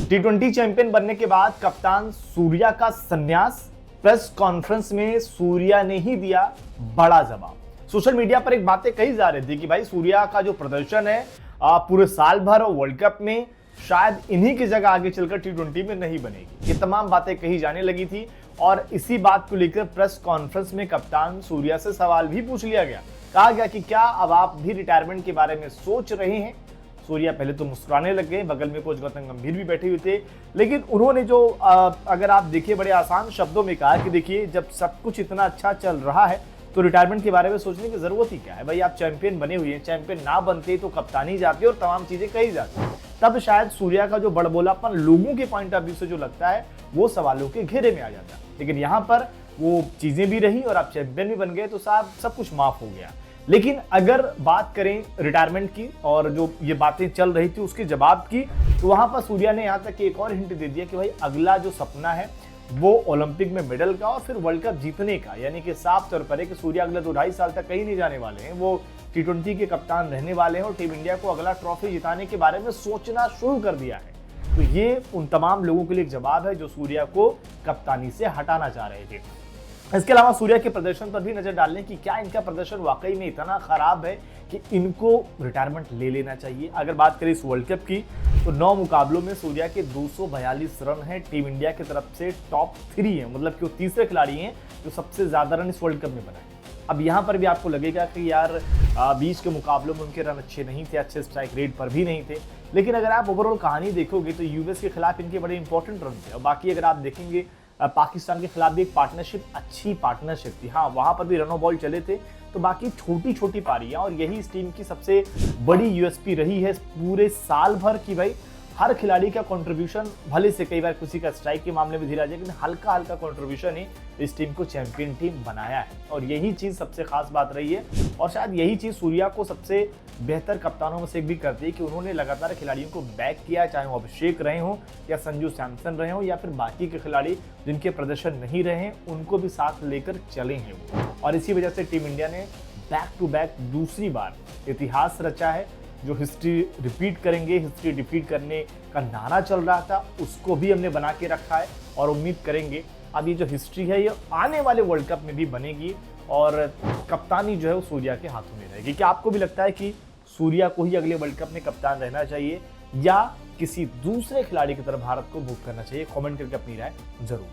T20 champion बनने के बाद कप्तान सूर्या का संन्यास। प्रेस कॉन्फ्रेंस में सूर्या ने ही दिया बड़ा जवाब। सोशल मीडिया पर एक बातें कही जा रही थी कि भाई सूर्या का जो प्रदर्शन है पूरे साल भर और वर्ल्ड कप में शायद इन्हीं की जगह आगे चलकर T20 में नहीं बनेगी। ये तमाम बातें कही जाने लगी थी और इसी बात को लेकर प्रेस कॉन्फ्रेंस में कप्तान सूर्या से सवाल भी पूछ लिया गया। कहा गया कि क्या अब आप भी रिटायरमेंट के बारे में सोच रहे हैं। सूर्या पहले तो मुस्कुराने लग गए, बगल में कोच गौतम गंभीर भी बैठे हुए थे, लेकिन उन्होंने जो अगर आप देखिए बड़े आसान शब्दों में कहा कि देखिए जब सब कुछ इतना अच्छा चल रहा है तो रिटायरमेंट के बारे में सोचने की जरूरत ही क्या है। भाई आप चैंपियन बने हुए हैं, चैंपियन ना बनते तो कप्तानी जाती और तमाम चीजें कही जाती। तब शायद सूर्या का जो बड़बोलापन लोगों के पॉइंट ऑफ व्यू से जो लगता है वो सवालों के घेरे में आ जाता। लेकिन यहाँ पर वो चीजें भी रही और आप चैंपियन भी बन गए तो साहब सब कुछ माफ हो गया। लेकिन अगर बात करें रिटायरमेंट की और जो ये बातें चल रही थी उसके जवाब की, तो वहां पर सूर्या ने यहां तक एक और हिंट दे दिया कि भाई अगला जो सपना है वो ओलंपिक में मेडल का और फिर वर्ल्ड कप जीतने का, यानी कि साफ तौर पर है कि सूर्या अगले 2-2.5 साल तक कहीं नहीं जाने वाले हैं। वो T20 के कप्तान रहने वाले हैं और टीम इंडिया को अगला ट्रॉफी जिताने के बारे में सोचना शुरू कर दिया है। तो ये उन तमाम लोगों के लिए एक जवाब है जो सूर्या को कप्तानी से हटाना चाह रहे थे। इसके अलावा सूर्या के प्रदर्शन पर भी नजर डाल लें कि क्या इनका प्रदर्शन वाकई में इतना खराब है कि इनको रिटायरमेंट ले लेना चाहिए। अगर बात करें इस वर्ल्ड कप की तो 9 मुकाबलों में सूर्या के 242 रन हैं। टीम इंडिया की तरफ से टॉप 3 है, मतलब कि वो तीसरे खिलाड़ी हैं जो सबसे ज्यादा रन इस वर्ल्ड कप में बनाए। अब यहाँ पर भी आपको लगेगा कि यार 20 के मुकाबलों में उनके रन अच्छे नहीं थे, अच्छे स्ट्राइक रेट पर भी नहीं थे, लेकिन अगर आप ओवरऑल कहानी देखोगे तो यूएस के खिलाफ इनके बड़े इंपॉर्टेंट रन थे। और बाकी अगर आप देखेंगे पाकिस्तान के खिलाफ भी एक पार्टनरशिप, अच्छी पार्टनरशिप थी। हाँ, वहां पर भी रनों बॉल चले थे। तो बाकी छोटी छोटी पारियां, और यही इस टीम की सबसे बड़ी यूएसपी रही है पूरे साल भर की। भाई हर खिलाड़ी का कंट्रीब्यूशन, भले से कई बार किसी का स्ट्राइक के मामले में धीरा जाए, लेकिन हल्का हल्का कंट्रीब्यूशन ही इस टीम को चैंपियन टीम बनाया है। और यही चीज सबसे खास बात रही है और शायद यही चीज सूर्या को सबसे बेहतर कप्तानों में से एक भी करती है कि उन्होंने लगातार खिलाड़ियों को बैक किया, चाहे वो अभिषेक रहे हों या संजू सैमसन रहे हों या फिर बाकी के खिलाड़ी जिनके प्रदर्शन नहीं रहे हैं, उनको भी साथ लेकर चले हैं वो। और इसी वजह से टीम इंडिया ने बैक टू बैक दूसरी बार इतिहास रचा है। जो हिस्ट्री रिपीट करेंगे, हिस्ट्री डिफीट करने का नारा चल रहा था, उसको भी हमने बना के रखा है और उम्मीद करेंगे अब ये जो हिस्ट्री है ये आने वाले वर्ल्ड कप में भी बनेगी और कप्तानी जो है वो सूर्या के हाथों में रहेगी। क्या आपको भी लगता है कि सूर्या को ही अगले वर्ल्ड कप में कप्तान रहना चाहिए या किसी दूसरे खिलाड़ी की तरफ भारत को मूव करना चाहिए? कमेंट करके अपनी राय जरूर।